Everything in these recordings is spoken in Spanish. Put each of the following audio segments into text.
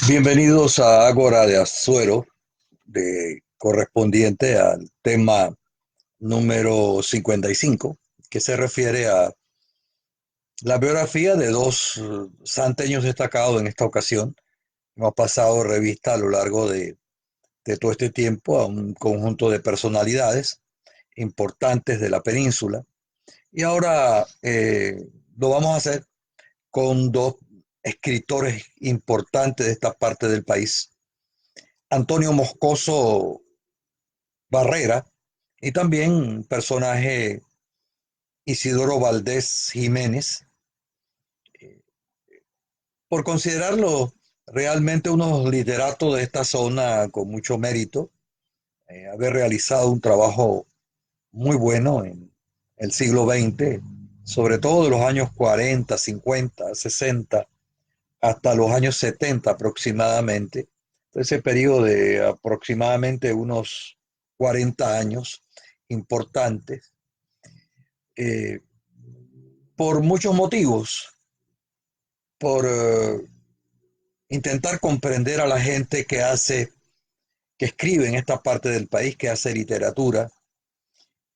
Bienvenidos a Ágora de Azuero, correspondiente al tema número 55, que se refiere a la biografía de dos santeños destacados en esta ocasión. Hemos pasado revista a lo largo de todo este tiempo a un conjunto de personalidades importantes de la península. Y ahora lo vamos a hacer con dos escritores importantes de esta parte del país. Antonio Moscoso Barrera y también un personaje Isidoro Valdés Jiménez, por considerarlo realmente unos literatos de esta zona con mucho mérito, haber realizado un trabajo muy bueno en el siglo XX, sobre todo de los años 40, 50, 60, hasta los años 70 aproximadamente, ese periodo de aproximadamente unos 40 años importantes, eh, por muchos motivos, por intentar comprender a la gente que escribe en esta parte del país, que hace literatura,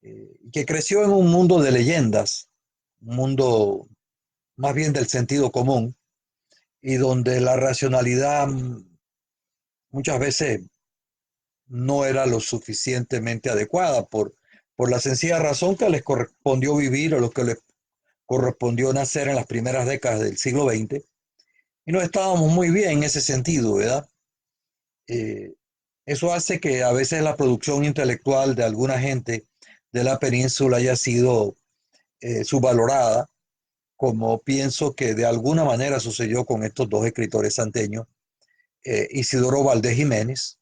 que creció en un mundo de leyendas, un mundo más bien del sentido común, y donde la racionalidad muchas veces no era lo suficientemente adecuada por la sencilla razón que les correspondió vivir o lo que les correspondió nacer en las primeras décadas del siglo XX. Y no estábamos muy bien en ese sentido, ¿verdad? Eh, Eso hace que a veces la producción intelectual de alguna gente de la península haya sido subvalorada, como pienso que de alguna manera sucedió con estos dos escritores santeños, Isidoro Valdés Jiménez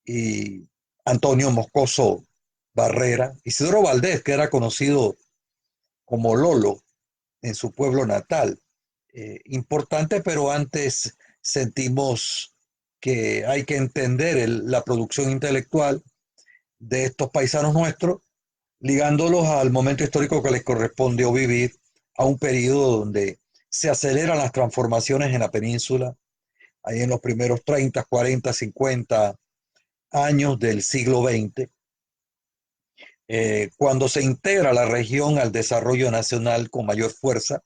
y Antonio Moscoso Barrera. Isidoro Valdés, que era conocido como Lolo en su pueblo natal, importante, pero antes sentimos que hay que entender la producción intelectual de estos paisanos nuestros, ligándolos al momento histórico que les correspondió vivir, a un periodo donde se aceleran las transformaciones en la península, ahí en los primeros 30, 40, 50 años del siglo XX, cuando se integra la región al desarrollo nacional con mayor fuerza,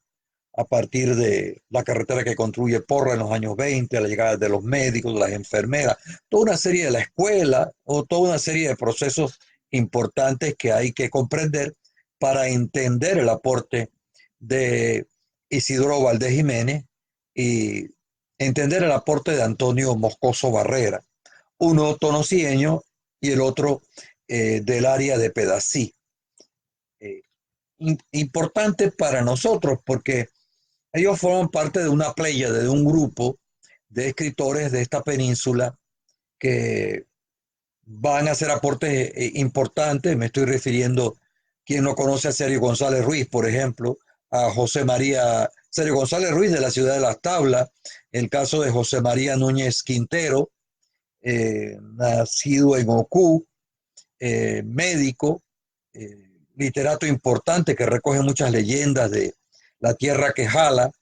a partir de la carretera que construye Porra en los años 20, la llegada de los médicos, de las enfermeras, toda una serie de la escuela o toda una serie de procesos importantes que hay que comprender para entender el aporte de Isidoro Valdés Jiménez y entender el aporte de Antonio Moscoso Barrera, uno tonosieño y el otro del área de Pedací. Eh, Importante para nosotros porque ellos forman parte de una playa, de un grupo de escritores de esta península que van a hacer aportes importantes. Me estoy refiriendo, quien no conoce a Sergio González Ruiz, por ejemplo, a José María, Sergio González Ruiz de la ciudad de Las Tablas, el caso de José María Núñez Quintero, nacido en Ocú, médico, literato importante que recoge muchas leyendas de la tierra que jala,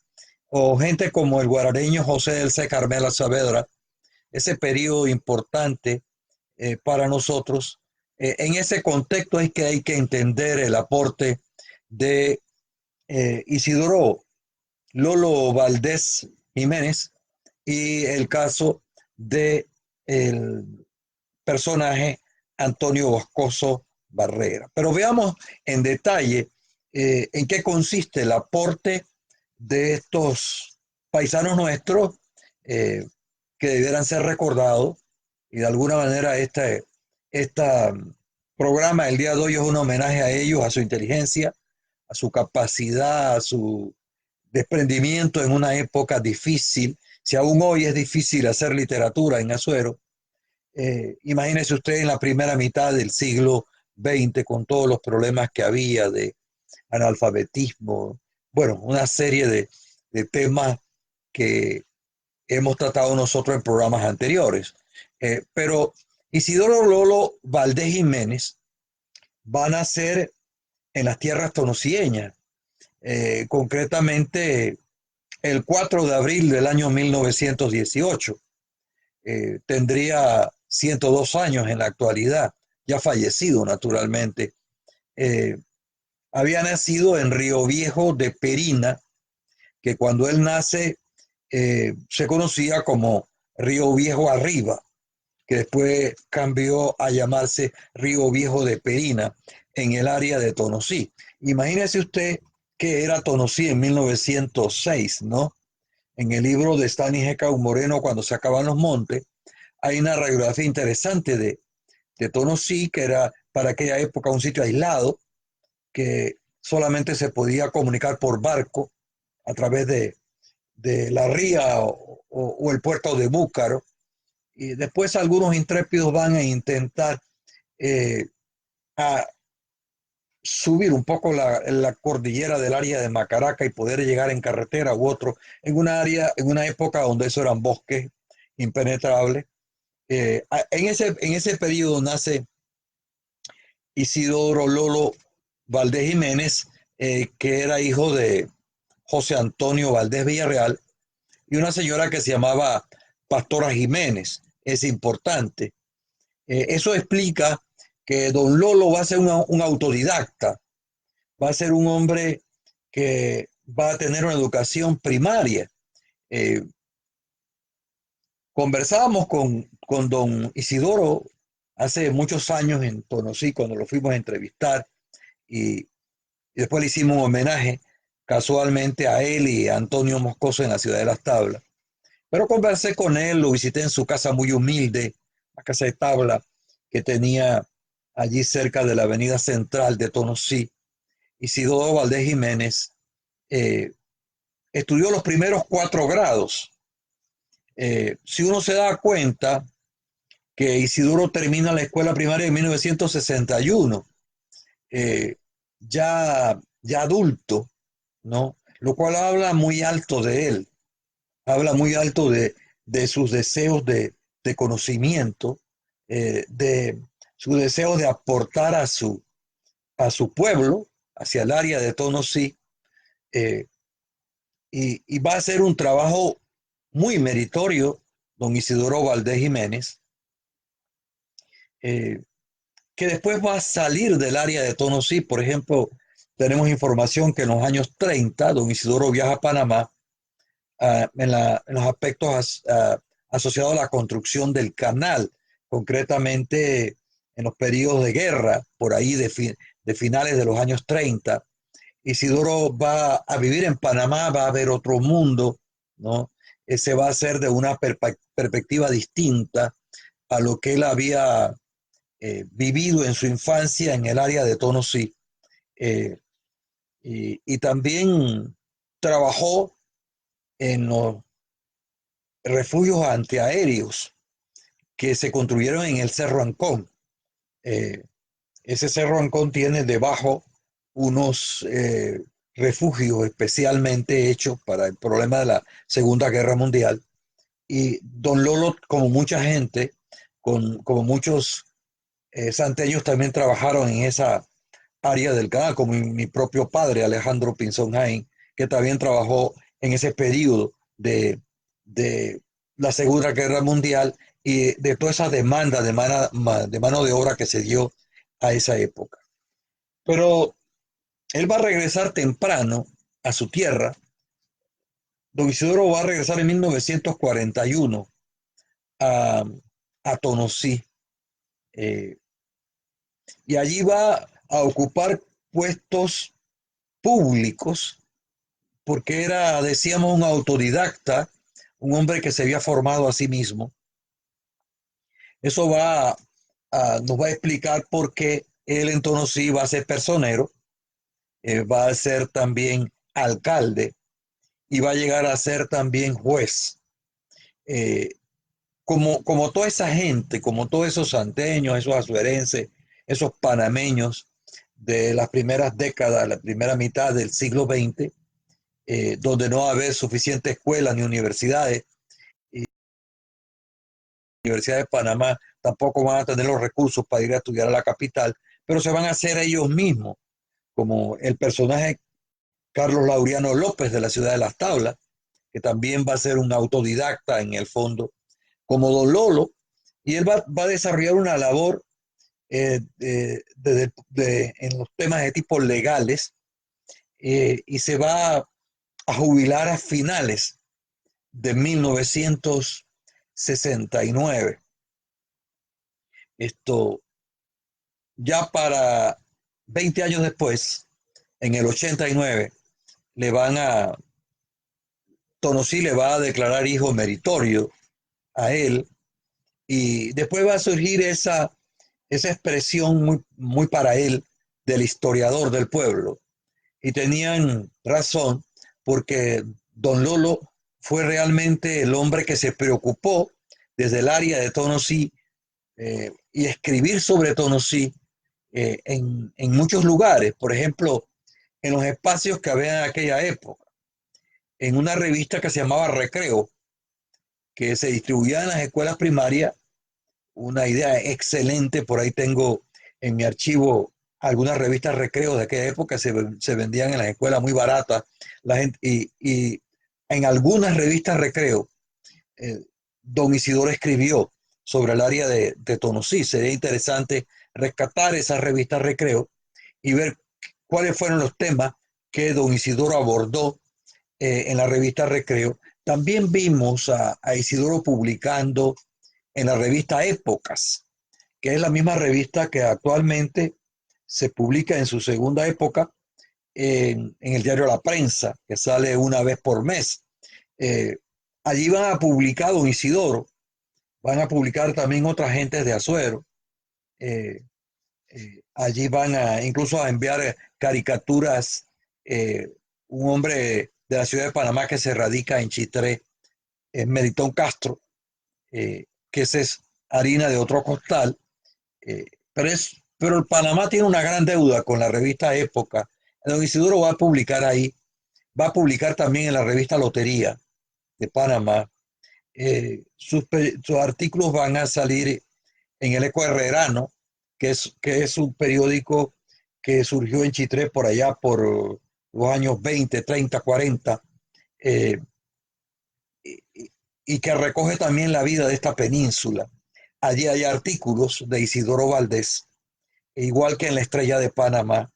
o gente como el guarareño José del C. Carmela Saavedra, ese periodo importante para nosotros. En ese contexto es que hay que entender el aporte de Isidoro Lolo Valdés Jiménez y el caso de el personaje Antonio Boscoso Barrera. Pero veamos en detalle en qué consiste el aporte de estos paisanos nuestros eh, que debieran ser recordados y de alguna manera esta programa el día de hoy es un homenaje a ellos, a su inteligencia, a su capacidad, a su desprendimiento en una época difícil. Si aún hoy es difícil hacer literatura en Azuero, imagínese usted en la primera mitad del siglo XX con todos los problemas que había de analfabetismo, bueno, una serie de temas que hemos tratado nosotros en programas anteriores. Pero Isidoro Lolo Valdés Jiménez va a nacer en las tierras tonosieñas, concretamente el 4 de abril del año 1918. tendría 102 años en la actualidad, ya fallecido naturalmente. Eh, Había nacido en Río Viejo de Perina, que cuando él nace se conocía como Río Viejo Arriba, que después cambió a llamarse Río Viejo de Perina, en el área de Tonosí. Imagínese usted que era Tonosí en 1906, ¿no? En el libro de Stanley G. Cau Moreno, Cuando se acaban los montes, hay una radiografía interesante de Tonosí, que era para aquella época un sitio aislado, que solamente se podía comunicar por barco a través de la ría o el puerto de Búcaro. Y después algunos intrépidos van a intentar eh, a subir un poco la cordillera del área de Macaraca y poder llegar en carretera u otro, en una área, en una época donde eso eran bosques impenetrables. En ese periodo nace Isidoro Lolo Valdés Jiménez, que era hijo de José Antonio Valdés Villarreal, y una señora que se llamaba Pastora Jiménez. Es importante. Eso explica que don Lolo va a ser un autodidacta, va a ser un hombre que va a tener una educación primaria. Eh, Conversábamos con don Isidoro hace muchos años en Tonosí, cuando lo fuimos a entrevistar, y después le hicimos un homenaje casualmente a él y a Antonio Moscoso en la ciudad de Las Tablas. Pero conversé con él, lo visité en su casa muy humilde, la casa de tabla que tenía allí cerca de la avenida central de Tonosí. Isidoro Valdés Jiménez eh, estudió los primeros 4 grados. Si uno se da cuenta que Isidoro termina la escuela primaria en 1961, eh, ya adulto, ¿no? Lo cual habla muy alto de él, habla muy alto de sus deseos de conocimiento, de su deseo de aportar a su pueblo, hacia el área de Tonosí, eh, y va a ser un trabajo muy meritorio, don Isidoro Valdés Jiménez, eh, que después va a salir del área de Tonosí. Por ejemplo, tenemos información que en los años 30 don Isidoro viaja a Panamá en los aspectos asociados a la construcción del canal, concretamente en los periodos de guerra, por ahí de finales de los años 30. Isidoro va a vivir en Panamá, va a ver otro mundo, ¿no? Se va a hacer de una perspectiva distinta a lo que él había vivido en su infancia en el área de Tonosí. Eh, y también trabajó en los refugios antiaéreos que se construyeron en el Cerro Ancón. Eh, Ese Cerro Ancón tiene debajo unos refugios especialmente hechos para el problema de la Segunda Guerra Mundial. Y don Lolo, como mucha gente, como muchos santeños, también trabajaron en esa área del canal, como mi propio padre, Alejandro Pinzón Jaén, que también trabajó en ese periodo de la Segunda Guerra Mundial y de toda esa demanda de mano de obra que se dio a esa época. Pero él va a regresar temprano a su tierra. Don Isidoro va a regresar en 1941 a, a Tonosí, eh, y allí va a ocupar puestos públicos porque era, decíamos, un autodidacta, un hombre que se había formado a sí mismo. Eso nos va a explicar por qué él en Tonosí va a ser personero, va a ser también alcalde y va a llegar a ser también juez. Eh, como toda esa gente, como todos esos santeños, esos azuerenses, esos panameños de las primeras décadas, la primera mitad del siglo XX, donde no va a haber suficiente escuelas ni universidades, y la Universidad de Panamá tampoco van a tener los recursos para ir a estudiar a la capital, pero se van a hacer ellos mismos, como el personaje Carlos Laureano López de la ciudad de Las Tablas, que también va a ser un autodidacta en el fondo, como Don Lolo, y él va a desarrollar una labor en los temas de tipo legales, y se va a jubilar a finales de 1969. Esto ya para 20 años después, en el 89, le van a, Tonosí le va a declarar hijo meritorio a él, y después va a surgir esa expresión muy para él del historiador del pueblo. Y tenían razón, porque Don Lolo fue realmente el hombre que se preocupó desde el área de Tonosí, y escribir sobre Tonosí en muchos lugares, por ejemplo, en los espacios que había en aquella época, en una revista que se llamaba Recreo, que se distribuía en las escuelas primarias. Una idea excelente. Por ahí tengo en mi archivo algunas revistas Recreo de aquella época. Se vendían en las escuelas muy baratas. La gente, y en algunas revistas Recreo, eh, don Isidoro escribió sobre el área de Tonosí. Sería interesante rescatar esas revistas Recreo y ver cuáles fueron los temas que don Isidoro abordó en la revista Recreo. También vimos a Isidoro publicando en la revista Épocas, que es la misma revista que actualmente se publica en su segunda época en el diario La Prensa, que sale una vez por mes. Eh, Allí van a publicar don Isidoro, van a publicar también otras gentes de Azuero. eh, Allí van a incluso a enviar caricaturas, eh, un hombre de la ciudad de Panamá que se radica en Chitré, es Meritón Castro, que ese es harina de otro costal. eh, pero el Panamá tiene una gran deuda con la revista Época. Don Isidoro va a publicar ahí, va a publicar también en la revista Lotería de Panamá. Sus artículos van a salir en el Eco Herrerano, que es un periódico que surgió en Chitré por allá por los años 20, 30, 40, eh, y, y que recoge también la vida de esta península. Allí hay artículos de Isidoro Valdés, igual que en la Estrella de Panamá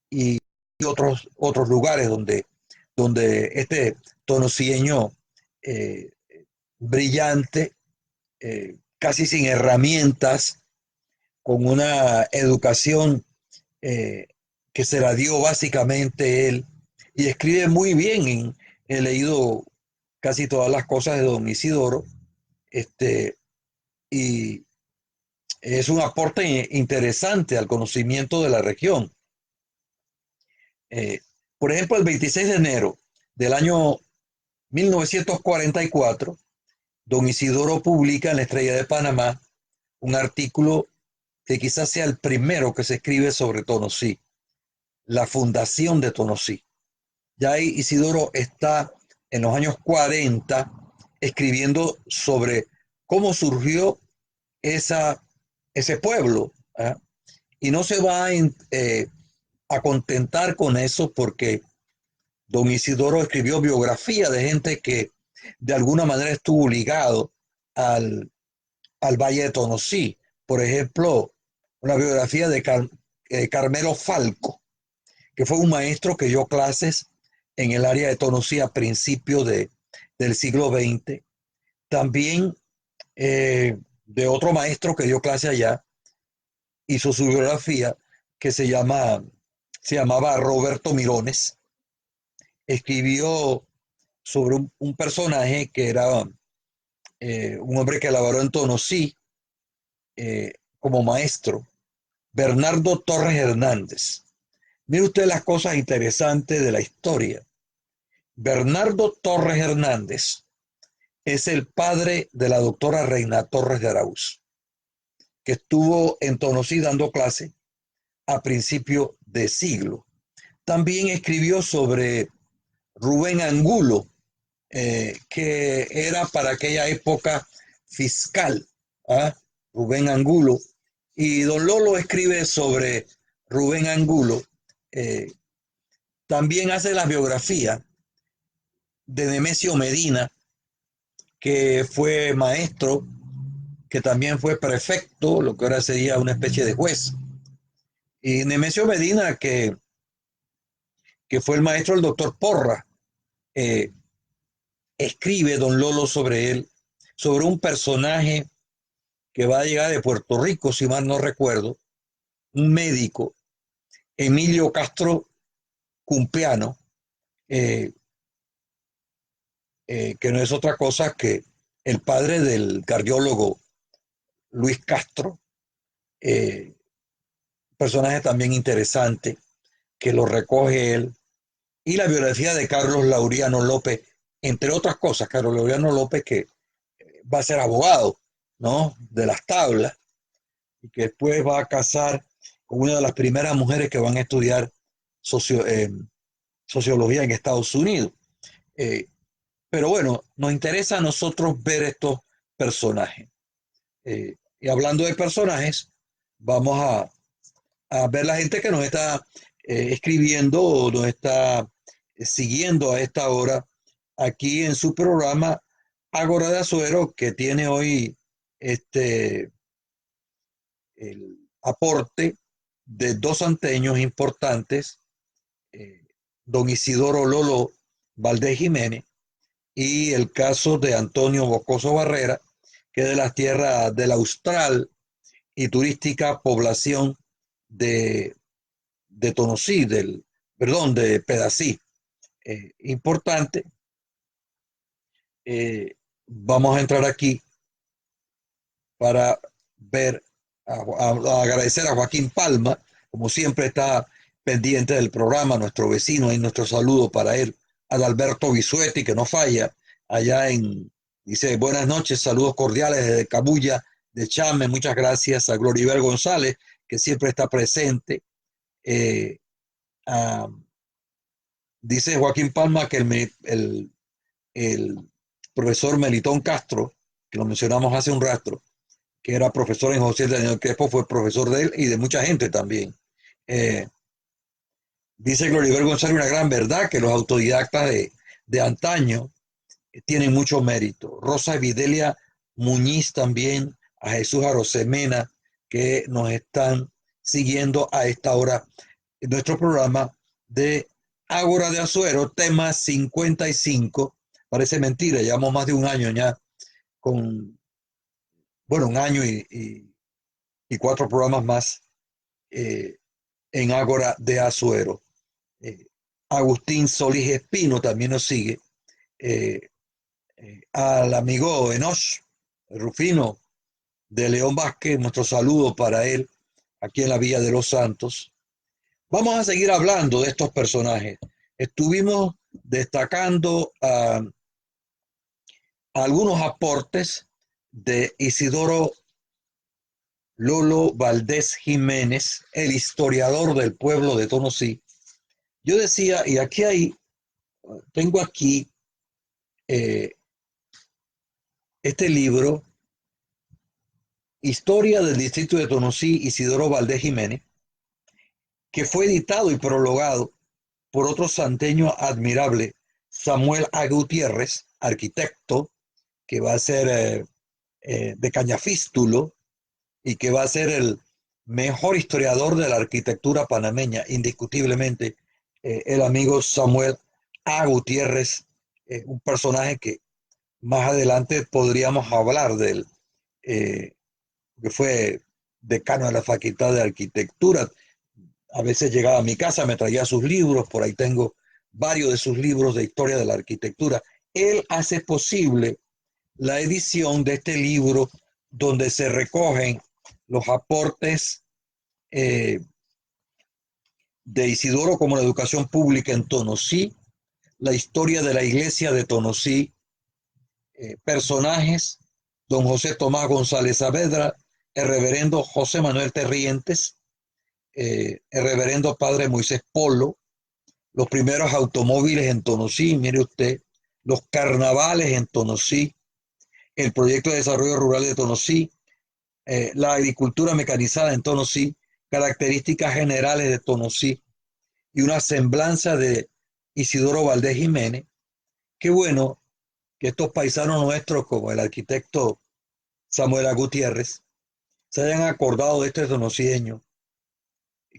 y otros lugares donde este tonosieño eh, brillante, casi sin herramientas, con una educación eh, que se la dio básicamente él, y escribe muy bien. He leído casi todas las cosas de don Isidoro, este, y es un aporte interesante al conocimiento de la región. Eh, por ejemplo, el 26 de enero del año 1944, don Isidoro publica en la Estrella de Panamá un artículo que quizás sea el primero que se escribe sobre Tonosí, la fundación de Tonosí. Ya ahí Isidoro está en los años 40 escribiendo sobre cómo surgió ese pueblo, ¿eh? Y no se va a contentar con eso, porque don Isidoro escribió biografía de gente que de alguna manera estuvo ligado al, al Valle de Tonosí. Por ejemplo, una biografía de Carmelo Falco, que fue un maestro que dio clases en el área de Tonosí a principios del siglo XX. También de otro maestro que dio clase allá, hizo su biografía, que se llamaba Roberto Mirones. Escribió sobre un personaje que era un hombre que laboró en Tonosí como maestro, Bernardo Torres Hernández. Mire usted las cosas interesantes de la historia. Bernardo Torres Hernández es el padre de la doctora Reina Torres de Araúz, que estuvo en Tonosí dando clase a principio de siglo. También escribió sobre Rubén Angulo, que era para aquella época fiscal, ¿ah? Rubén Angulo. Y don Lolo escribe sobre Rubén Angulo. eh, También hace la biografía de Nemesio Medina, que fue maestro, que también fue prefecto, lo que ahora sería una especie de juez. Y Nemesio Medina, que fue el maestro del doctor Porra, eh, escribe Don Lolo sobre él, sobre un personaje que va a llegar de Puerto Rico, si mal no recuerdo, un médico, Emilio Castro Cumpiano, eh, que no es otra cosa que el padre del cardiólogo Luis Castro, eh, personaje también interesante, que lo recoge él, y la biografía de Carlos Laureano López, entre otras cosas, Carlos Laureano López, que va a ser abogado, ¿no? De las tablas, y que después va a casar con una de las primeras mujeres que van a estudiar socio, sociología en Estados Unidos. Eh, pero bueno, nos interesa a nosotros ver estos personajes. Y hablando de personajes, vamos a ver la gente que nos está escribiendo o nos está siguiendo a esta hora aquí en su programa Ágora de Azuero, que tiene hoy este el aporte de dos anteños importantes, eh, don Isidoro Lolo Valdés Jiménez y el caso de Antonio Bocoso Barrera, que es de las tierras de la austral y turística población de, de Tonosí, perdón, de Pedací. Importante. Vamos a entrar aquí para ver, a agradecer a Joaquín Palma, como siempre está pendiente del programa, nuestro vecino, y nuestro saludo para él, a Adalberto Bisuetti, que no falla, allá dice, buenas noches, saludos cordiales desde Cabuya de Chame, muchas gracias a Gloribel González, que siempre está presente. Eh, a, Dice Joaquín Palma que el profesor Melitón Castro, que lo mencionamos hace un rato, que era profesor en José Daniel Crespo, fue profesor de él y de mucha gente también. Eh, Dice Gloriver González una gran verdad, que los autodidactas de antaño tienen mucho mérito. Rosa Videlia Muñiz también, a Jesús Arosemena, que nos están siguiendo a esta hora en nuestro programa de Ágora de Azuero, tema 55. Parece mentira, llevamos más de un año ya con, bueno, un año y cuatro programas más eh, en Ágora de Azuero. Eh, Agustín Solís Espino también nos sigue. Eh, Al amigo Enoch Rufino de León Vázquez, nuestro saludo para él aquí en la Villa de los Santos. Vamos a seguir hablando de estos personajes. Estuvimos destacando algunos aportes de Isidoro Lolo Valdés Jiménez, el historiador del pueblo de Tonosí. Yo decía, y tengo aquí eh, este libro, Historia del Distrito de Tonosí, Isidoro Valdés Jiménez, que fue editado y prologado por otro santeño admirable, Samuel A. Gutiérrez, arquitecto, que va a ser de Cañafístulo y que va a ser el mejor historiador de la arquitectura panameña, indiscutiblemente, el amigo Samuel A. Gutiérrez, un personaje que más adelante podríamos hablar de él, que fue decano de la Facultad de Arquitectura. A veces llegaba a mi casa, me traía sus libros, por ahí tengo varios de sus libros de historia de la arquitectura. Él hace posible la edición de este libro donde se recogen los aportes eh, de Isidoro como la educación pública en Tonosí, la historia de la iglesia de Tonosí, personajes, don José Tomás González Saavedra, el reverendo José Manuel Terrientes, el reverendo padre Moisés Polo, los primeros automóviles en Tonosí, mire usted, los carnavales en Tonosí, el proyecto de desarrollo rural de Tonosí, la agricultura mecanizada en Tonosí, características generales de Tonosí y una semblanza de Isidoro Valdés Jiménez, que bueno, que estos paisanos nuestros, como el arquitecto Samuel A. Gutiérrez, se hayan acordado de este donocieño,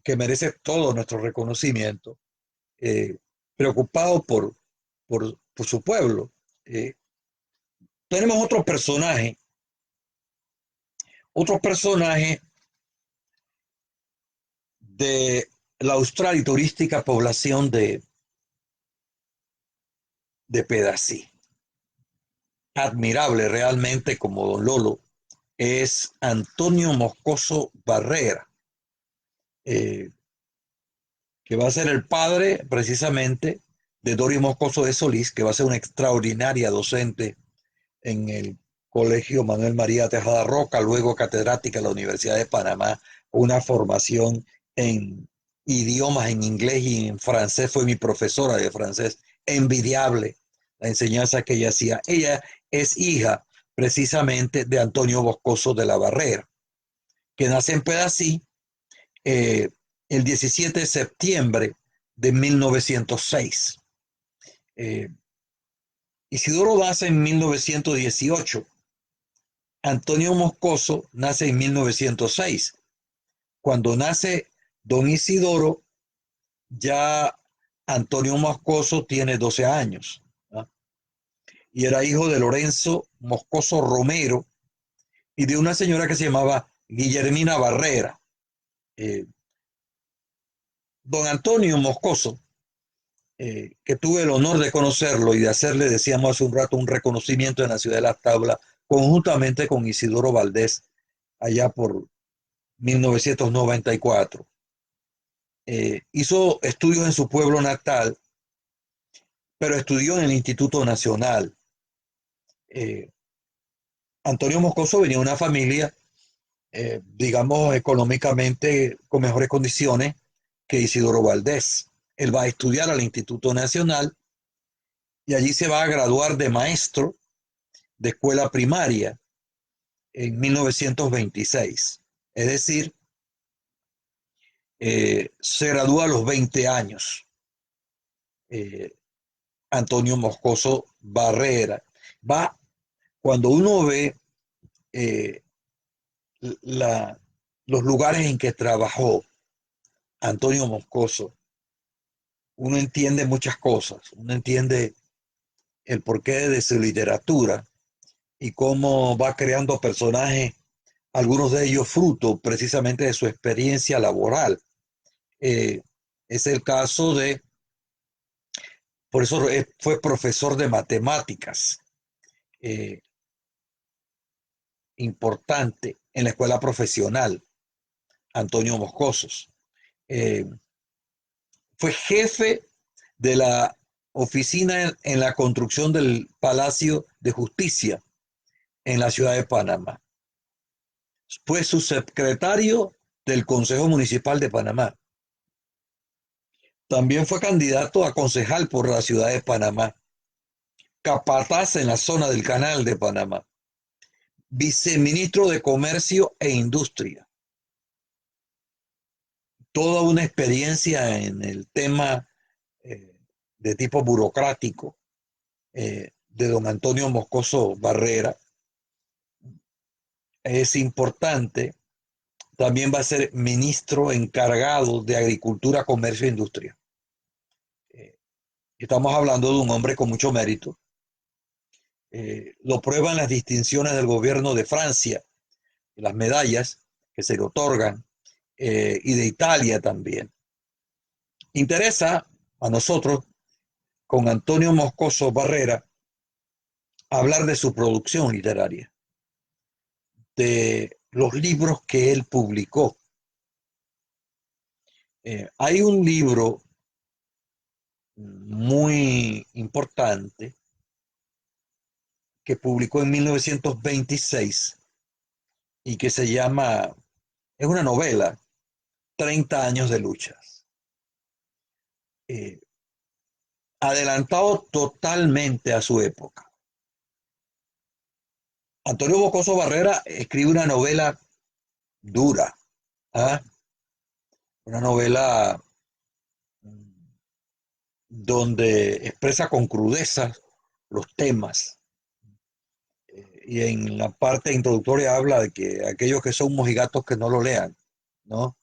que merece todo nuestro reconocimiento, eh, preocupado por su pueblo. Eh, Tenemos otro personaje de la austral y turística población de Pedací. Admirable realmente como don Lolo es Antonio Moscoso Barrera, eh, que va a ser el padre precisamente de Doris Moscoso de Solís, que va a ser una extraordinaria docente en el Colegio Manuel María Tejada Roca, luego catedrática de la Universidad de Panamá, una formación en idiomas, en inglés y en francés, fue mi profesora de francés, envidiable la enseñanza que ella hacía. Ella es hija precisamente de Antonio Moscoso de la Barrera, que nace en Pedací eh, el 17 de septiembre de 1906. Eh, Isidoro nace en 1918. Antonio Moscoso nace en 1906. Cuando nace don Isidoro, ya Antonio Moscoso tiene 12 años, ¿no? Y era hijo de Lorenzo Moscoso Romero y de una señora que se llamaba Guillermina Barrera. Eh, Don Antonio Moscoso, que tuve el honor de conocerlo y de hacerle, decíamos hace un rato, un reconocimiento en la ciudad de Las Tablas, conjuntamente con Isidoro Valdés, allá por 1994. Hizo estudios en su pueblo natal, pero estudió en el Instituto Nacional. Eh, Antonio Moscoso venía de una familia, digamos, económicamente con mejores condiciones que Isidoro Valdés. Él va a estudiar al Instituto Nacional y allí se va a graduar de maestro de escuela primaria en 1926. Es decir, se gradúa a los 20 años. Eh, Antonio Moscoso Barrera. Va, cuando uno ve eh, la, los lugares en que trabajó Antonio Moscoso, uno entiende muchas cosas. Uno entiende el porqué de su literatura y cómo va creando personajes, algunos de ellos fruto precisamente de su experiencia laboral. Eh, es el caso de, por eso fue profesor de matemáticas, eh, importante en la escuela profesional, Antonio Moscosos. Eh, Fue jefe de la oficina en la construcción del Palacio de Justicia en la ciudad de Panamá. Fue subsecretario del Consejo Municipal de Panamá. También fue candidato a concejal por la ciudad de Panamá, capataz en la zona del Canal de Panamá, viceministro de Comercio e Industria. Toda una experiencia en el tema eh, de tipo burocrático de don Antonio Moscoso Barrera. Es importante. También va a ser ministro encargado de Agricultura, Comercio e Industria. Eh, Estamos hablando de un hombre con mucho mérito. Lo prueban las distinciones del gobierno de Francia, las medallas que se le otorgan, y de Italia también. Interesa a nosotros, con Antonio Moscoso Barrera, hablar de su producción literaria, de los libros que él publicó. Hay un libro muy importante que publicó en 1926 y que se llama, es una novela, 30 años de luchas. Eh, Adelantado totalmente a su época. Antonio Bocoso Barrera escribe una novela dura, ¿ah? Una novela donde expresa con crudeza los temas. y en la parte introductoria habla de que aquellos que son mojigatos que no lo lean, ¿no?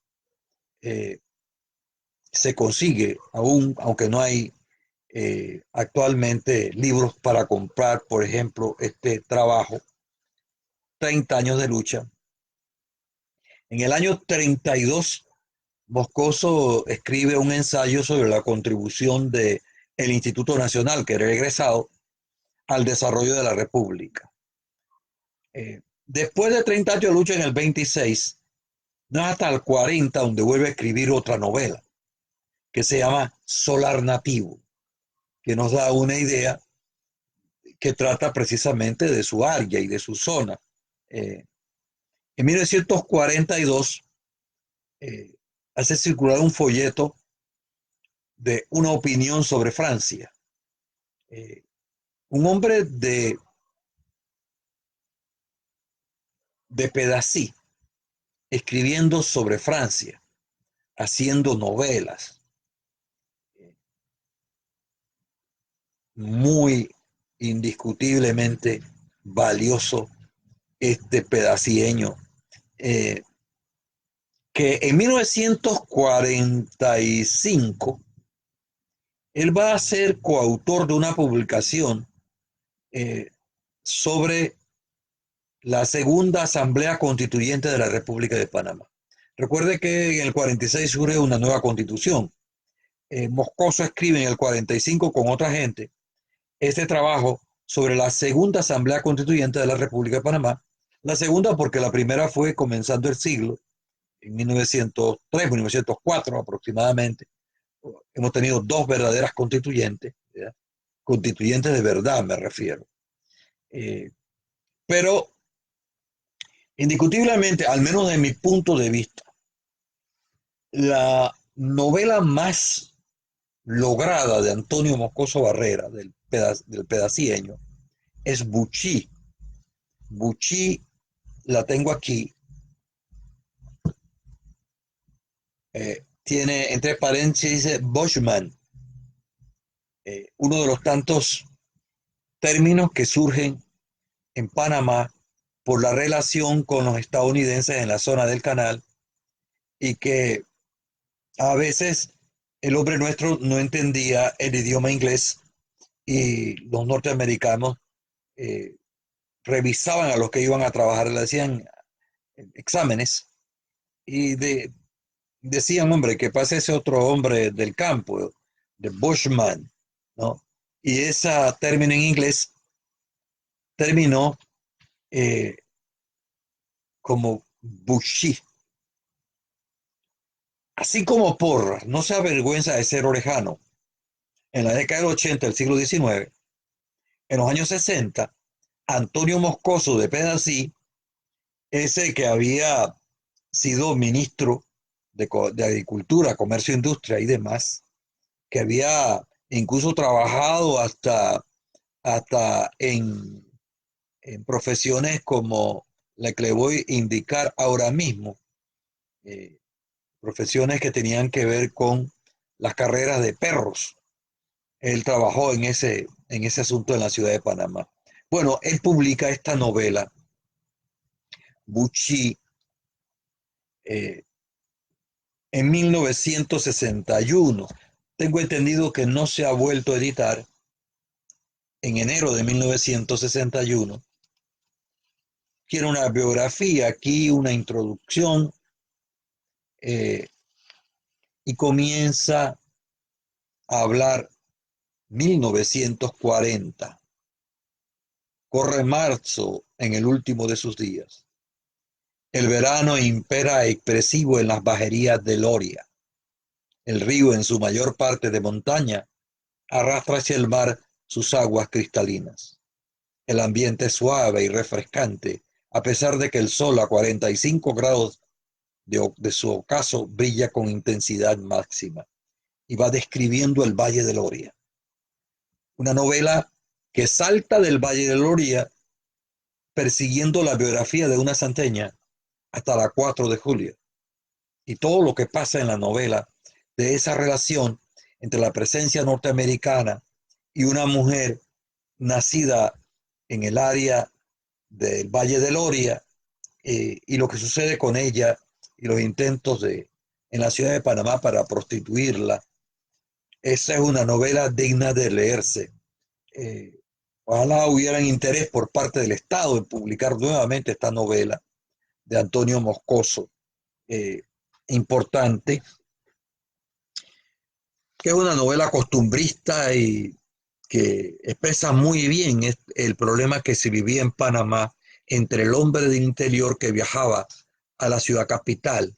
Eh, Se consigue, aún aunque no hay actualmente libros para comprar, por ejemplo, este trabajo, 30 años de lucha. En el año 32, Moscoso escribe un ensayo sobre la contribución del Instituto Nacional, que era egresado, al desarrollo de la República. Después de 30 años de lucha, en el 26, no es hasta el 40 donde vuelve a escribir otra novela, que se llama Solar Nativo, que nos da una idea que trata precisamente de su área y de su zona. Eh, en 1942 hace circular un folleto de una opinión sobre Francia. Eh, un hombre de Pedací, escribiendo sobre Francia, haciendo novelas, muy indiscutiblemente valioso este pedacieño, que en 1945 él va a ser coautor de una publicación eh, sobre la segunda Asamblea Constituyente de la República de Panamá. Recuerde que en el 46 surge una nueva constitución. Moscoso escribe en el 45 con otra gente este trabajo sobre la segunda Asamblea Constituyente de la República de Panamá. La segunda porque la primera fue comenzando el siglo, en 1903, 1904 aproximadamente. Hemos tenido dos verdaderas constituyentes, ¿verdad? Constituyentes de verdad me refiero. Pero indiscutiblemente, al menos de mi punto de vista, la novela más lograda de Antonio Moscoso Barrera, del pedacieño, es Buchí. Buchí la tengo aquí. Tiene entre paréntesis Boschman, uno de los tantos términos que surgen en Panamá por la relación con los estadounidenses en la zona del canal y que a veces el hombre nuestro no entendía el idioma inglés y los norteamericanos eh, revisaban a los que iban a trabajar, le hacían exámenes y decían, hombre, que pase ese otro hombre del campo, de Bushman, ¿no? Y ese término en inglés terminó eh, como Bushi. Así como Porras no se avergüenza de ser orejano, en la década del 80 del siglo XIX, en los años 60, Antonio Moscoso de Pedací, ese que había sido ministro de Agricultura, Comercio, Industria y demás, que había incluso trabajado hasta en profesiones como la que le voy a indicar ahora mismo, eh, profesiones que tenían que ver con las carreras de perros. Él trabajó en ese asunto en la ciudad de Panamá. Bueno, él publica esta novela, Buchi, eh, en 1961. Tengo entendido que no se ha vuelto a editar en enero de 1961. Quiere una biografía aquí, una introducción, eh, y comienza a hablar 1940. Corre marzo en el último de sus días. El verano impera expresivo en las bajerías de Loria. El río, en su mayor parte de montaña, arrastra hacia el mar sus aguas cristalinas. El ambiente es suave y refrescante, a pesar de que el sol a 45 grados de su ocaso brilla con intensidad máxima. Y va describiendo el Valle de Loria. Una novela que salta del Valle de Loria persiguiendo la biografía de una santeña hasta la 4 de julio. Y todo lo que pasa en la novela de esa relación entre la presencia norteamericana y una mujer nacida en el área del Valle de Loria y lo que sucede con ella y los intentos en la ciudad de Panamá para prostituirla. Esa es una novela digna de leerse. Eh, Ojalá hubieran interés por parte del Estado en publicar nuevamente esta novela de Antonio Moscoso, eh, importante, que es una novela costumbrista y que expresa muy bien el problema que se vivía en Panamá entre el hombre del interior que viajaba a la ciudad capital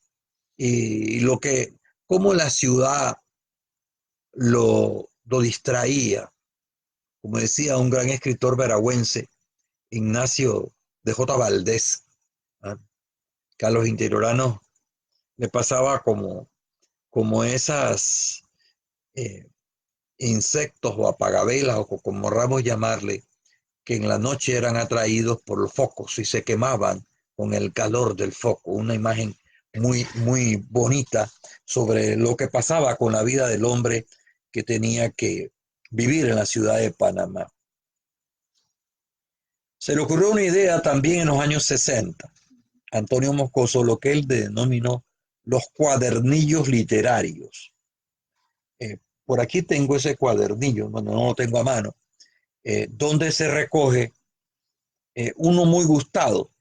y cómo la ciudad lo distraía, como decía un gran escritor veragüense, Ignacio de J. Valdés, ¿ah? Que a los interioranos le pasaba como esas eh, insectos o apagabelas o como ramos llamarle, que en la noche eran atraídos por los focos y se quemaban con el calor del foco. Una imagen muy, muy bonita sobre lo que pasaba con la vida del hombre que tenía que vivir en la ciudad de Panamá. Se le ocurrió una idea también en los años 60, Antonio Moscoso, lo que él denominó los cuadernillos literarios. Por aquí tengo ese cuadernillo, bueno, no lo tengo a mano, donde se recoge uno muy gustado,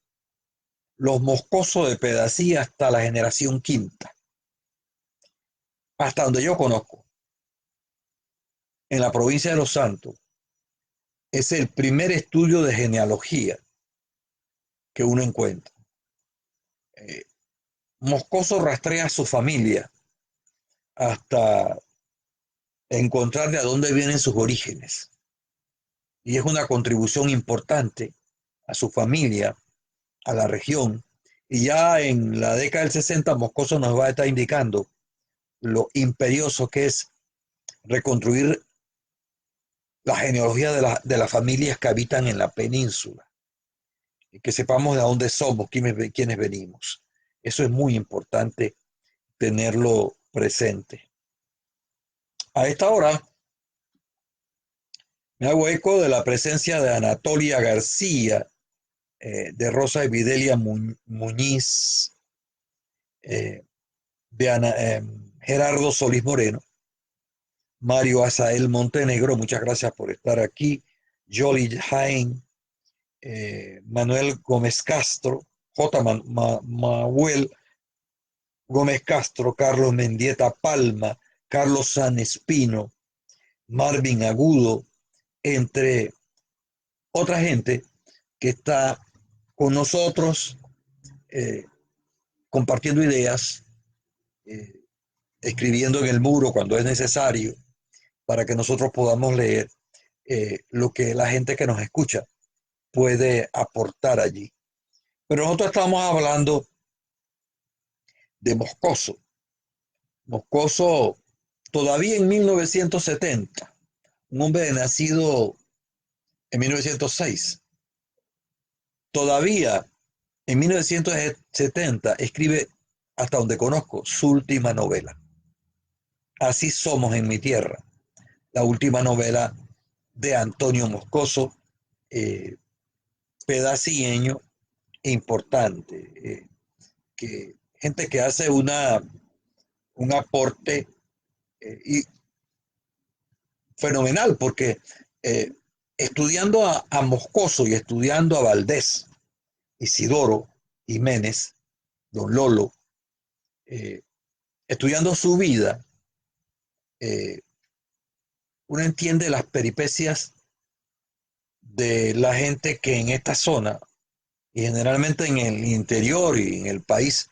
los Moscosos de Pedací hasta la generación quinta, hasta donde yo conozco, en la provincia de Los Santos. Es el primer estudio de genealogía que uno encuentra. Eh, Moscoso rastrea a su familia hasta encontrar de dónde vienen sus orígenes. Y es una contribución importante a su familia, a la región. Y ya en la década del 60, Moscoso nos va a estar indicando lo imperioso que es reconstruir la genealogía de las familias que habitan en la península y que sepamos de dónde somos, quiénes venimos. Eso es muy importante tenerlo presente. A esta hora me hago eco de la presencia de Anatolia García, de Rosa Evidelia Muñiz, eh, de Gerardo Solís Moreno, Mario Azael Montenegro, muchas gracias por estar aquí, Jolie Jaén, Manuel Gómez Castro, Manuel Gómez Castro, Carlos Mendieta Palma, Carlos San Espino, Marvin Agudo, entre otra gente que está con nosotros eh, compartiendo ideas, eh, escribiendo en el muro cuando es necesario, para que nosotros podamos leer lo que la gente que nos escucha puede aportar allí. Pero nosotros estamos hablando de Moscoso. Moscoso, todavía en 1970, un hombre nacido en 1906, todavía en 1970 escribe, hasta donde conozco, su última novela. Así somos en mi tierra, la última novela de Antonio Moscoso, eh, pedacieño importante, que gente que hace un aporte y fenomenal, porque eh, estudiando a Moscoso y estudiando a Valdés, Isidoro Jiménez, Don Lolo, eh, estudiando su vida, eh, uno entiende las peripecias de la gente que en esta zona y generalmente en el interior y en el país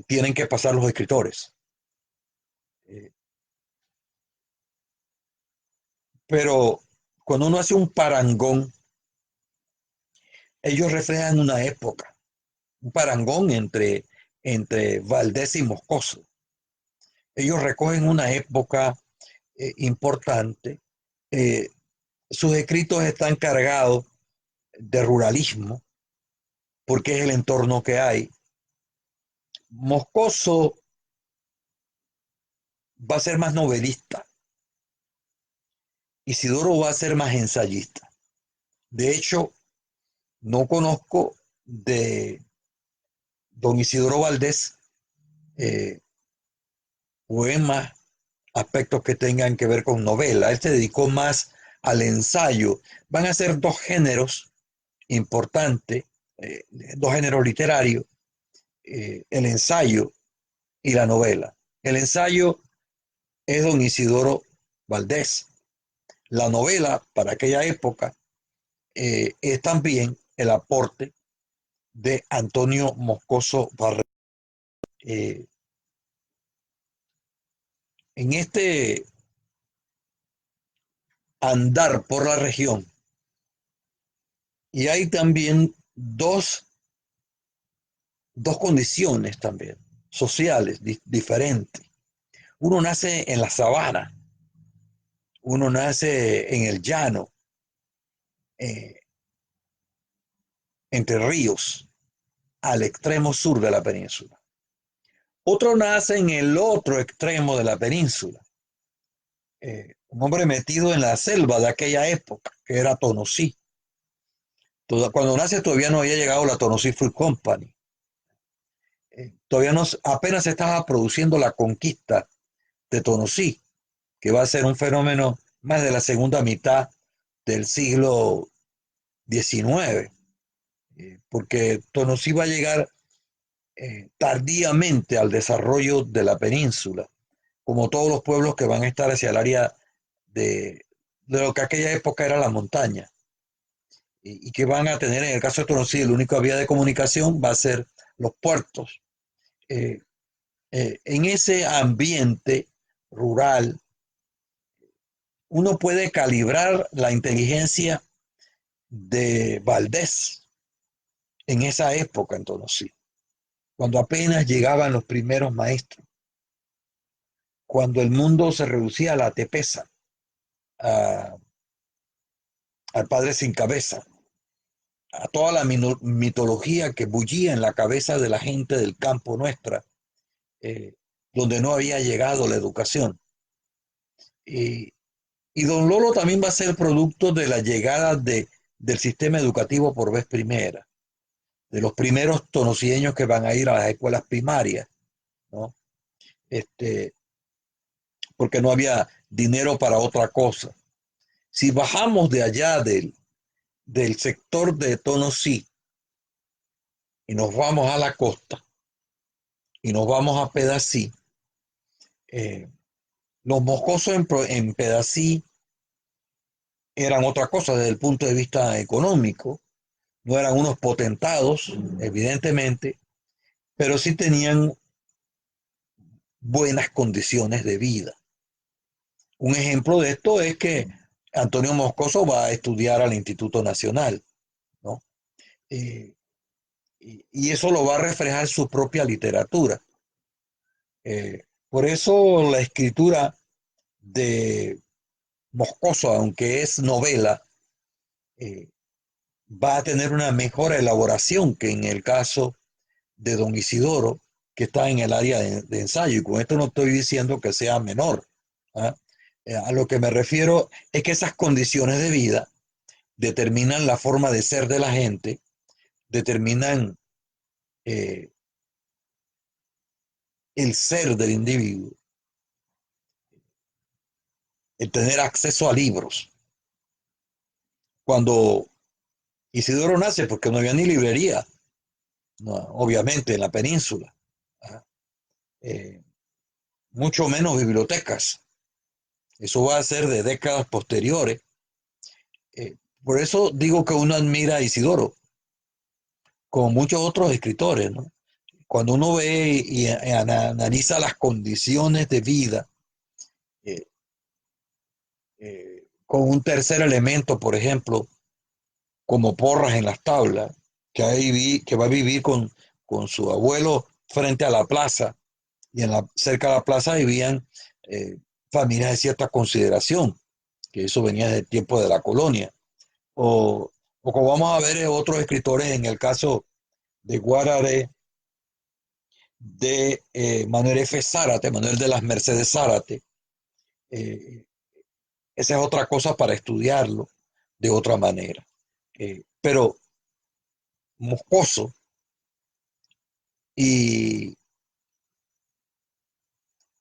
tienen que pasar los escritores. Eh, pero cuando uno hace un parangón, ellos reflejan una época, un parangón entre Valdés y Moscoso. Ellos recogen una época importante. Eh, Sus escritos están cargados de ruralismo, porque es el entorno que hay. Moscoso va a ser más novelista, Isidoro va a ser más ensayista. De hecho, No conozco de don Isidoro Valdés poemas, aspectos que tengan que ver con novela. Él se dedicó más al ensayo. Van a ser dos géneros importantes, eh, dos géneros literarios, el ensayo y la novela. El ensayo es don Isidoro Valdés. La novela, para aquella época, es también el aporte de Antonio Moscoso Barrera. Eh, en este andar por la región, y hay también dos condiciones también sociales diferentes. Uno nace en la sabana, uno nace en el llano, eh, entre ríos, al extremo sur de la península. Otro nace en el otro extremo de la península, un hombre metido en la selva de aquella época, que era Tonosí. Cuando nace todavía no había llegado la Tonosí Fruit Company. Todavía no, apenas se estaba produciendo la conquista de Tonosí, que va a ser un fenómeno más de la segunda mitad del siglo XIX, porque Tonosí va a llegar tardíamente al desarrollo de la península, como todos los pueblos que van a estar hacia el área de lo que aquella época era la montaña, y que van a tener, en el caso de Tonosí, la única vía de comunicación va a ser los puertos. Eh, en ese ambiente rural, uno puede calibrar la inteligencia de Valdés en esa época en Tonosí, cuando apenas llegaban los primeros maestros, cuando el mundo se reducía a la tepeza, a, al padre sin cabeza, a toda la mitología que bullía en la cabeza de la gente del campo nuestra, eh, donde no había llegado la educación. Y, y don Lolo también va a ser producto de la llegada del sistema educativo por vez primera, de los primeros tonosieños que van a ir a las escuelas primarias, ¿no? Este, porque no había dinero para otra cosa. Si bajamos de allá del sector de Tonosí y nos vamos a la costa y nos vamos a Pedací, eh, los moscosos en Pedací eran otra cosa desde el punto de vista económico. No eran unos potentados, evidentemente, pero sí tenían buenas condiciones de vida. Un ejemplo de esto es que Antonio Moscoso va a estudiar al Instituto Nacional, ¿no? Eh, y eso lo va a reflejar su propia literatura. Por eso la escritura de Moscoso, aunque es novela, eh, va a tener una mejor elaboración que en el caso de don Isidoro, que está en el área de ensayo. Y con esto no estoy diciendo que sea menor. ¿Ah? A lo que me refiero es que esas condiciones de vida determinan la forma de ser de la gente, determinan eh, el ser del individuo, el tener acceso a libros. Cuando Isidoro nace, porque no había ni librería, no, obviamente en la península, ¿ah? eh, mucho menos bibliotecas. Eso va a ser de décadas posteriores. Por eso digo que uno admira a Isidoro, como muchos otros escritores, ¿no? Cuando uno ve y analiza las condiciones de vida eh, con un tercer elemento, por ejemplo, como Porras en las tablas, que va a vivir con su abuelo frente a la plaza, y cerca de la plaza vivían eh, familias de cierta consideración, que eso venía del tiempo de la colonia. O, o como vamos a ver otros escritores, en el caso de Guarare, de Manuel F. Zárate, Manuel de las Mercedes Zárate. Eh, Esa es otra cosa para estudiarlo de otra manera. Pero Moscoso y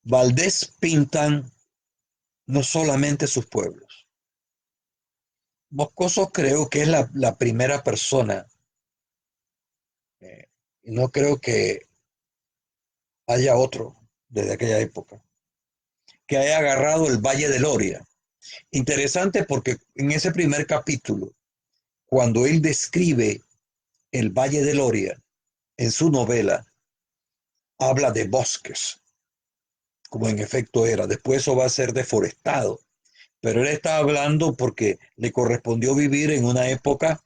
Valdés pintan no solamente sus pueblos. Moscoso creo que es la primera persona, y no creo que haya otro desde aquella época, que haya agarrado el Valle de Loria. Interesante porque en ese primer capítulo, cuando él describe el Valle de Loria en su novela, habla de bosques, como en efecto era. Después eso va a ser deforestado, pero él está hablando porque le correspondió vivir en una época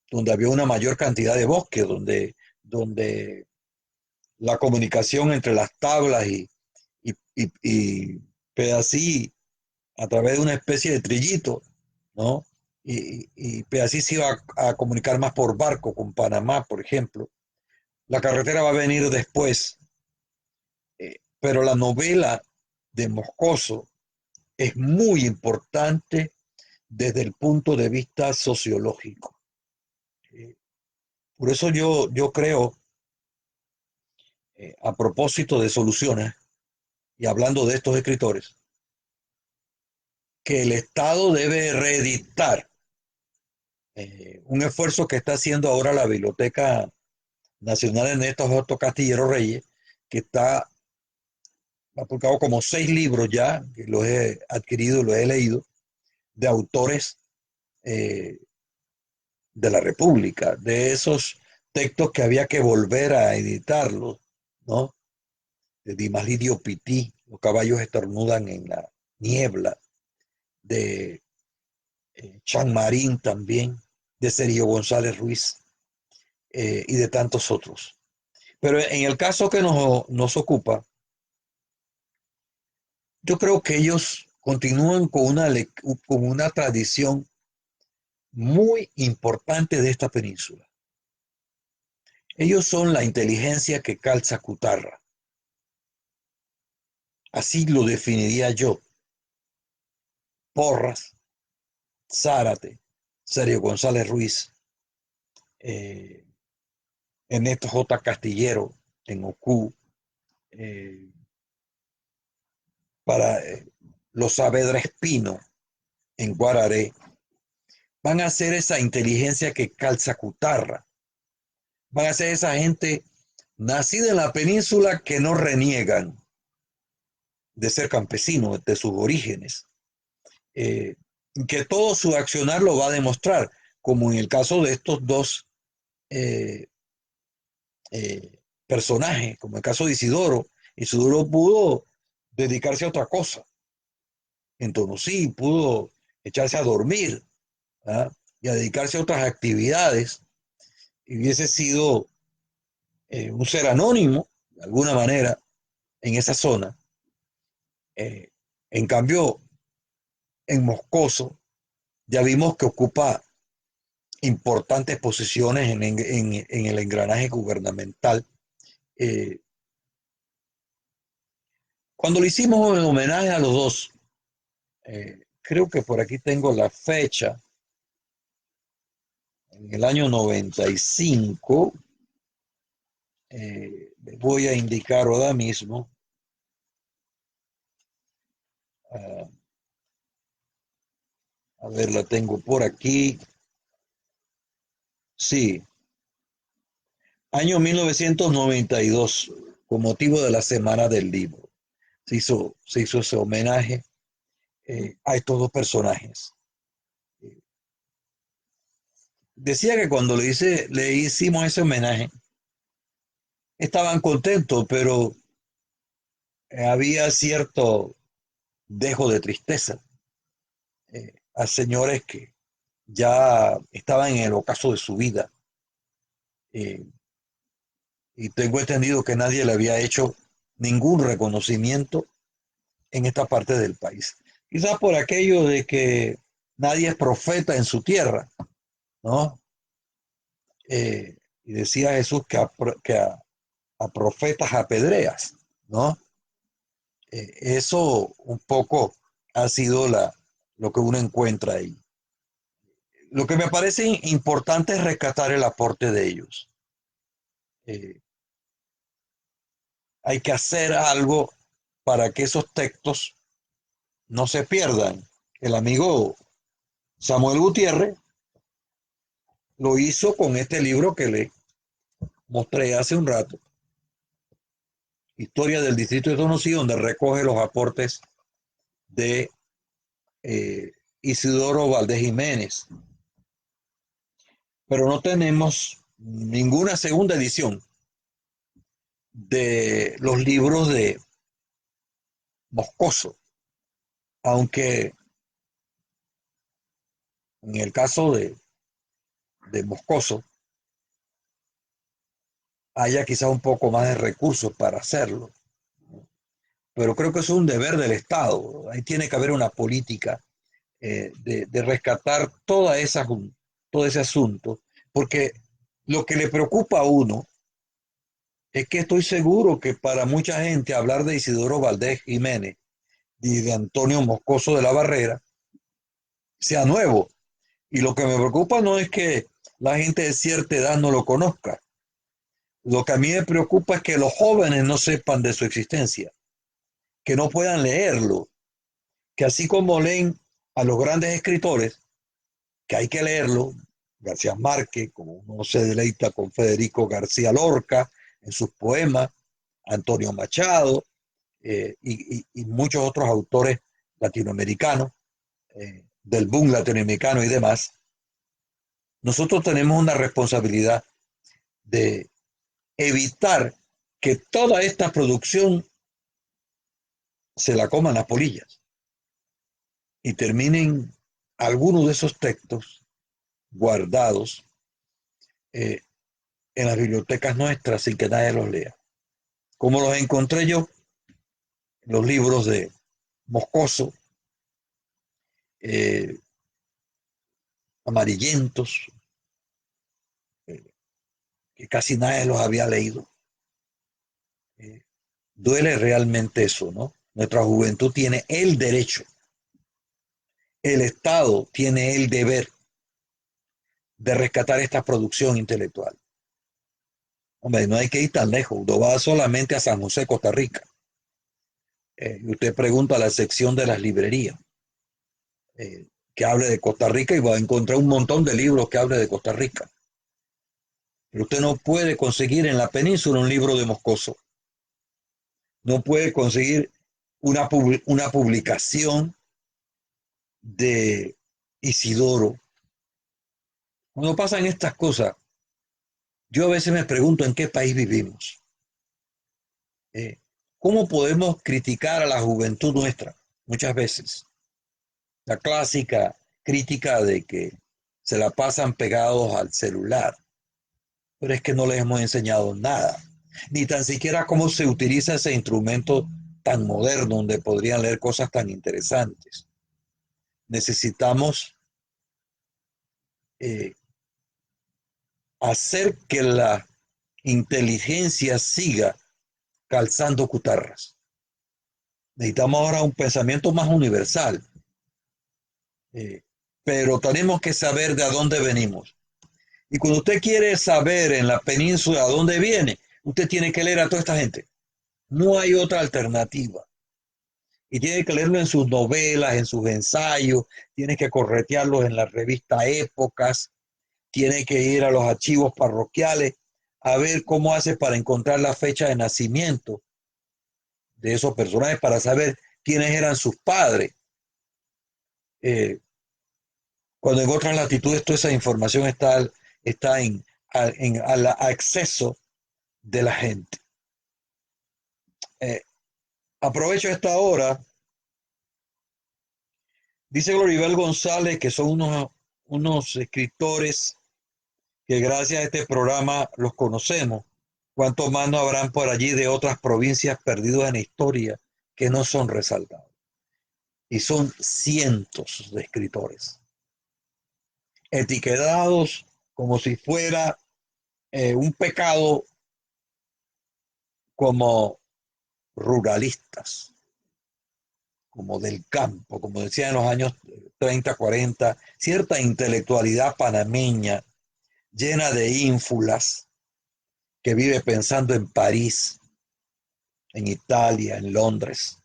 donde había una mayor cantidad de bosques, donde la comunicación entre las tablas y Pedací a través de una especie de trillito, ¿no? Y Pedací se iba a comunicar más por barco con Panamá, por ejemplo. La carretera va a venir después, pero la novela de Moscoso es muy importante desde el punto de vista sociológico. Por eso yo creo, a propósito de soluciones, y hablando de estos escritores, que el Estado debe reeditar un esfuerzo que está haciendo ahora la Biblioteca Nacional Ernesto J. Castillero Reyes, que ha publicado como 6 libros ya, que los he adquirido, los he leído, de autores eh, de la República, de esos textos que había que volver a editarlos, ¿no? De Dimas Lidio Pití, Los caballos estornudan en la niebla, de Chan Marín también, de Sergio González Ruiz, y de tantos otros. Pero en el caso que nos ocupa, yo creo que ellos continúan con una tradición muy importante de esta península. Ellos son la inteligencia que calza Cutarra. Así lo definiría yo. Porras, Zárate, Sergio González Ruiz, eh, Ernesto J. Castillero en Ocú, eh, para los Saavedra Espino en Guararé, van a ser esa inteligencia que calza Cutarra, van a ser esa gente nacida en la península que no reniegan de ser campesinos, de sus orígenes, eh, que todo su accionar lo va a demostrar, como en el caso de estos dos eh, personajes, como el caso de Isidoro. Isidoro pudo dedicarse a otra cosa, en Tonosí pudo echarse a dormir, ¿ah? Y a dedicarse a otras actividades, y hubiese sido un ser anónimo, de alguna manera, en esa zona. Eh, en cambio, en Moscoso, ya vimos que ocupa importantes posiciones en el engranaje gubernamental. Eh, Cuando le hicimos un homenaje a los dos, creo que por aquí tengo la fecha, en el año 95, les voy a indicar ahora mismo, uh, a ver, la tengo por aquí, sí, año 1992, con motivo de la Semana del Libro. Se hizo ese homenaje a estos dos personajes. Decía que cuando le hicimos ese homenaje, estaban contentos, pero había cierto dejo de tristeza a señores que ya estaban en el ocaso de su vida. Eh, y tengo entendido que nadie le había hecho ningún reconocimiento en esta parte del país. Quizás por aquello de que nadie es profeta en su tierra, ¿no? Y decía Jesús que a profetas apedreas, ¿no? Eso un poco ha sido lo que uno encuentra ahí. Lo que me parece importante es rescatar el aporte de ellos. Eh, Hay que hacer algo para que esos textos no se pierdan. El amigo Samuel Gutiérrez lo hizo con este libro que le mostré hace un rato, Historia del Distrito de Tonosí, donde recoge los aportes de Isidoro Valdés Jiménez. Pero no tenemos ninguna segunda edición de los libros de Moscoso, aunque en el caso de Moscoso haya quizás un poco más de recursos para hacerlo. Pero creo que es un deber del Estado. Ahí tiene que haber una política de rescatar todo ese asunto, porque lo que le preocupa a uno es que estoy seguro que para mucha gente hablar de Isidoro Valdés Jiménez y de Antonio Moscoso de la Barrera sea nuevo. Y lo que me preocupa no es que la gente de cierta edad no lo conozca. Lo que a mí me preocupa es que los jóvenes no sepan de su existencia, que no puedan leerlo, que así como leen a los grandes escritores, que hay que leerlo, García Márquez, como uno se deleita con Federico García Lorca en sus poemas, Antonio Machado y muchos otros autores latinoamericanos, del boom latinoamericano y demás, nosotros tenemos una responsabilidad de evitar que toda esta producción se la coman las polillas y terminen algunos de esos textos guardados eh, en las bibliotecas nuestras sin que nadie los lea. Como los encontré yo, los libros de Moscoso, eh, amarillentos, eh, que casi nadie los había leído. Eh, Duele realmente eso, ¿no? Nuestra juventud tiene el derecho, el Estado tiene el deber de rescatar esta producción intelectual. Hombre, no hay que ir tan lejos, uno va solamente a San José, Costa Rica. Y usted pregunta a la sección de las librerías que hable de Costa Rica y va a encontrar un montón de libros que hable de Costa Rica. Pero usted no puede conseguir en la península un libro de Moscoso. No puede conseguir una publicación de Isidoro. Cuando pasan estas cosas, yo a veces me pregunto en qué país vivimos. Eh, ¿Cómo podemos criticar a la juventud nuestra? Muchas veces. La clásica crítica de que se la pasan pegados al celular. Pero es que no les hemos enseñado nada. Ni tan siquiera cómo se utiliza ese instrumento tan moderno donde podrían leer cosas tan interesantes. Necesitamos eh, hacer que la inteligencia siga calzando cutarras. Necesitamos ahora un pensamiento más universal, eh, pero tenemos que saber de a dónde venimos. Y cuando usted quiere saber en la península a dónde viene, usted tiene que leer a toda esta gente. No hay otra alternativa. Y tiene que leerlo en sus novelas, en sus ensayos, tiene que corretearlos en la revista Épocas, tiene que ir a los archivos parroquiales a ver cómo hace para encontrar la fecha de nacimiento de esos personajes, para saber quiénes eran sus padres. Eh, Cuando en otras latitudes toda esa información está al acceso de la gente. Eh, Aprovecho esta hora, dice Gloribel González, que son unos escritores que gracias a este programa los conocemos. ¿Cuántos más no habrán por allí de otras provincias perdidos en la historia que no son resaltados? Y son cientos de escritores, etiquetados como si fuera un pecado, como ruralistas, como del campo, como decían en los años 30, 40, cierta intelectualidad panameña llena de ínfulas, que vive pensando en París, en Italia, en Londres,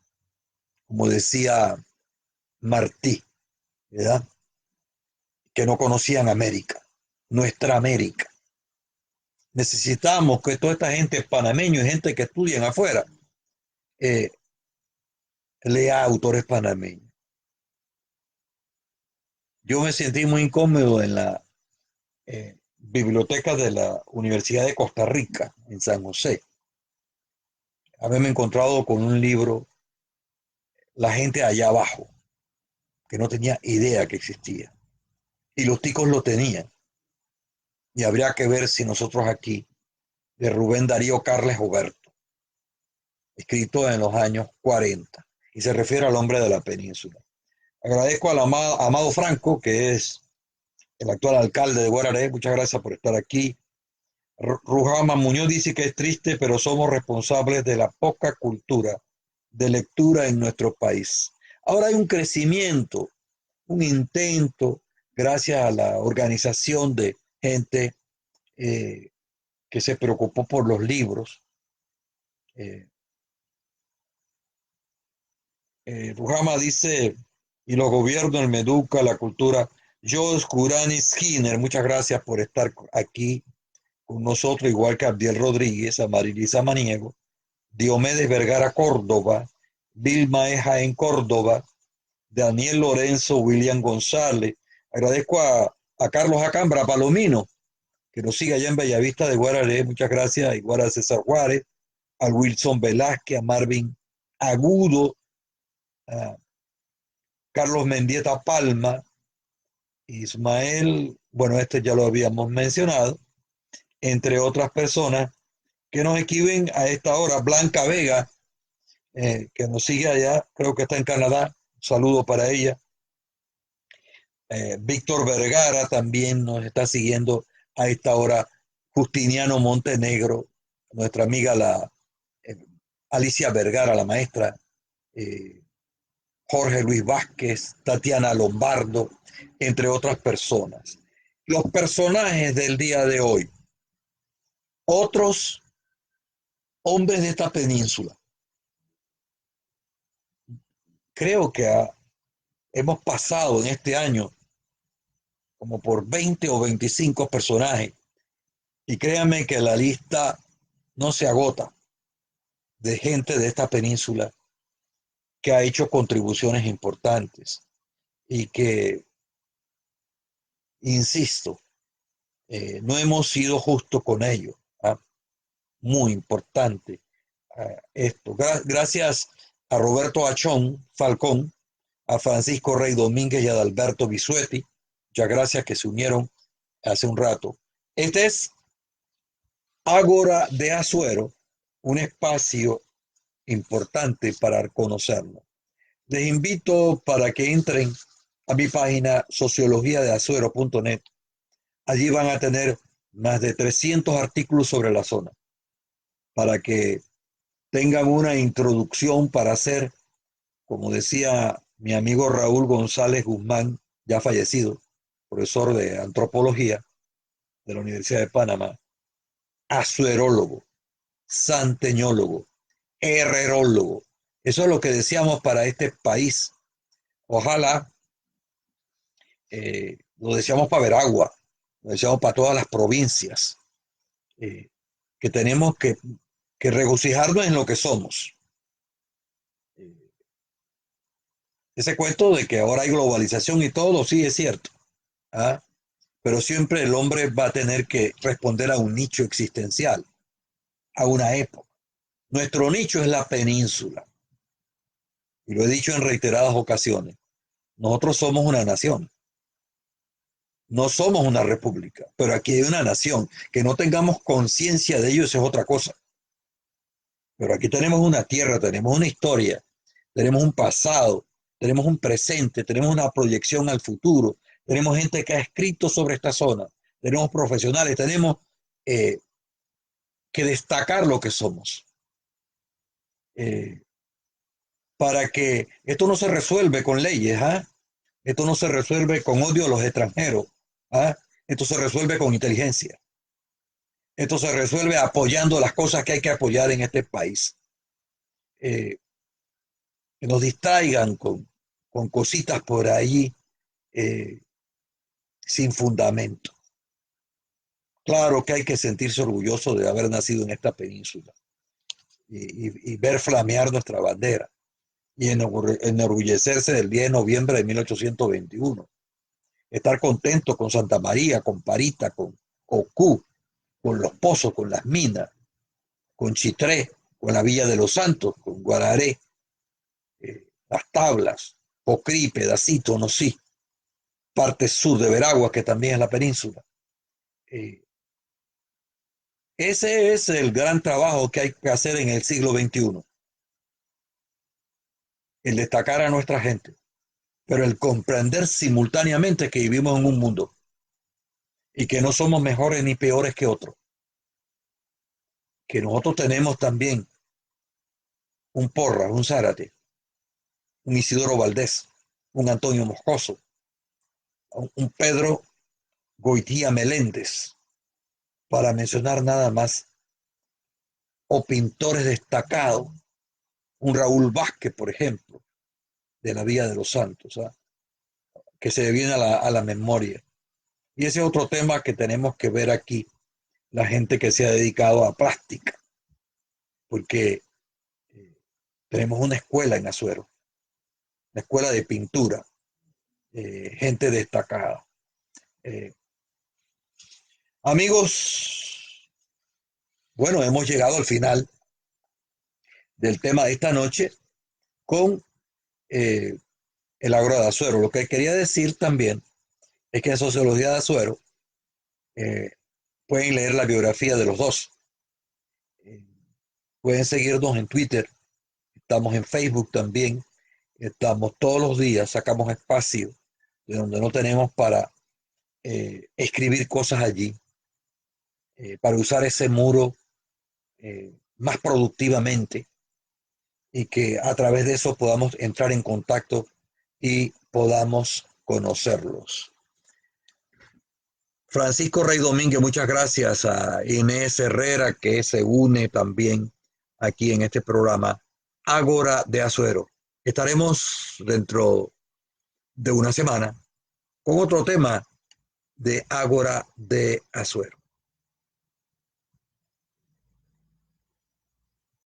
como decía Martí, ¿verdad? Que no conocían América, nuestra América. Necesitamos que toda esta gente panameña y gente que estudian afuera eh, lea autores panameños. Yo me sentí muy incómodo en la biblioteca de la Universidad de Costa Rica, en San José. Haberme encontrado con un libro, la gente allá abajo, que no tenía idea que existía. Y los ticos lo tenían. Y habría que ver si nosotros aquí, de Rubén Darío Carles Oberto, escrito en los años 40, y se refiere al hombre de la península. Agradezco al Amado Franco, que es el actual alcalde de Guararé. Muchas gracias por estar aquí. Rujama Muñoz dice que es triste, pero somos responsables de la poca cultura de lectura en nuestro país. Ahora hay un crecimiento, un intento, gracias a la organización de gente que se preocupó por los libros. Eh, Rujama dice, y los gobiernos, el Meduca, la cultura. George Curani Skinner, muchas gracias por estar aquí con nosotros, igual que Abdiel Rodríguez, Amarilisa Maniego, Diomedes Vergara Córdoba, Vilma Eja en Córdoba, Daniel Lorenzo, William González. Agradezco a Carlos Acambra Palomino, que nos sigue allá en Bellavista de Guararé. Muchas gracias. Igual a César Juárez, a Wilson Velázquez, a Marvin Agudo, a Carlos Mendieta Palma, Ismael, bueno, este ya lo habíamos mencionado, entre otras personas que nos escriben a esta hora. Blanca Vega, que nos sigue allá, creo que está en Canadá. Un saludo para ella. Víctor Vergara también nos está siguiendo a esta hora. Justiniano Montenegro, nuestra amiga eh, Alicia Vergara, la maestra, eh, Jorge Luis Vázquez, Tatiana Lombardo, entre otras personas. Los personajes del día de hoy, otros hombres de esta península. Creo que hemos pasado en este año como por 20 o 25 personajes, y créanme que la lista no se agota, de gente de esta península que ha hecho contribuciones importantes y que, insisto, no hemos sido justos con ellos. ¿Ah? Muy importante esto. Gracias a Roberto Achón Falcón, a Francisco Rey Domínguez y a Adalberto Bisuetti. Muchas gracias, que se unieron hace un rato. Este es Ágora de Azuero, un espacio importante para conocernos. Les invito para que entren a mi página sociologiadeazuero.net. Allí van a tener más de 300 artículos sobre la zona, para que tengan una introducción para hacer, como decía mi amigo Raúl González Guzmán, ya fallecido, profesor de antropología de la Universidad de Panamá, azuerólogo, santeñólogo, herrerólogo. Eso es lo que deseamos para este país. Ojalá, lo deseamos para Veragua, lo deseamos para todas las provincias, eh, que tenemos que regocijarnos en lo que somos. Ese cuento de que ahora hay globalización y todo, sí es cierto. ¿Ah? Pero siempre el hombre va a tener que responder a un nicho existencial, a una época. Nuestro nicho es la península. Y lo he dicho en reiteradas ocasiones. Nosotros somos una nación. No somos una república, pero aquí hay una nación. Que no tengamos conciencia de ello, eso es otra cosa. Pero aquí tenemos una tierra, tenemos una historia, tenemos un pasado, tenemos un presente, tenemos una proyección al futuro, tenemos gente que ha escrito sobre esta zona, tenemos profesionales, tenemos eh, que destacar lo que somos. Eh, para que esto no se resuelve con leyes, ¿ah? Esto no se resuelve con odio a los extranjeros. ¿Ah? Esto se resuelve con inteligencia. Esto se resuelve apoyando las cosas que hay que apoyar en este país. Eh, que nos distraigan con cositas por ahí eh, sin fundamento. Claro que hay que sentirse orgulloso de haber nacido en esta península y ver flamear nuestra bandera y enorgullecerse del 10 de noviembre de 1821. Estar contento con Santa María, con Parita, con Cocú, con Los Pozos, con Las Minas, con Chitré, con la Villa de los Santos, con Guararé, Las Tablas, Pocrí, Pedacito, Nosí, parte sur de Veragua, que también es la península. Eh, Ese es el gran trabajo que hay que hacer en el siglo XXI, el destacar a nuestra gente, pero el comprender simultáneamente que vivimos en un mundo y que no somos mejores ni peores que otros, que nosotros tenemos también un Porras, un Zárate, un Isidoro Valdés, un Antonio Moscoso, un Pedro Goitía Meléndez, para mencionar nada más, o pintores destacados, un Raúl Vázquez, por ejemplo, de la Villa de los Santos, ¿sabes? Que se viene a la memoria. Y ese es otro tema que tenemos que ver aquí, la gente que se ha dedicado a plástica, porque tenemos una escuela en Azuero, una escuela de pintura, gente destacada. Eh, Amigos, bueno, hemos llegado al final del tema de esta noche con eh, el agro de Azuero. Lo que quería decir también es que en Sociología de Azuero eh, pueden leer la biografía de los dos. Eh, Pueden seguirnos en Twitter, estamos en Facebook también, estamos todos los días, sacamos espacio de donde no tenemos para escribir cosas allí, para usar ese muro más productivamente y que a través de eso podamos entrar en contacto y podamos conocerlos. Francisco Rey Domínguez, muchas gracias a Inés Herrera que se une también aquí en este programa Ágora de Azuero. Estaremos dentro de una semana con otro tema de Ágora de Azuero.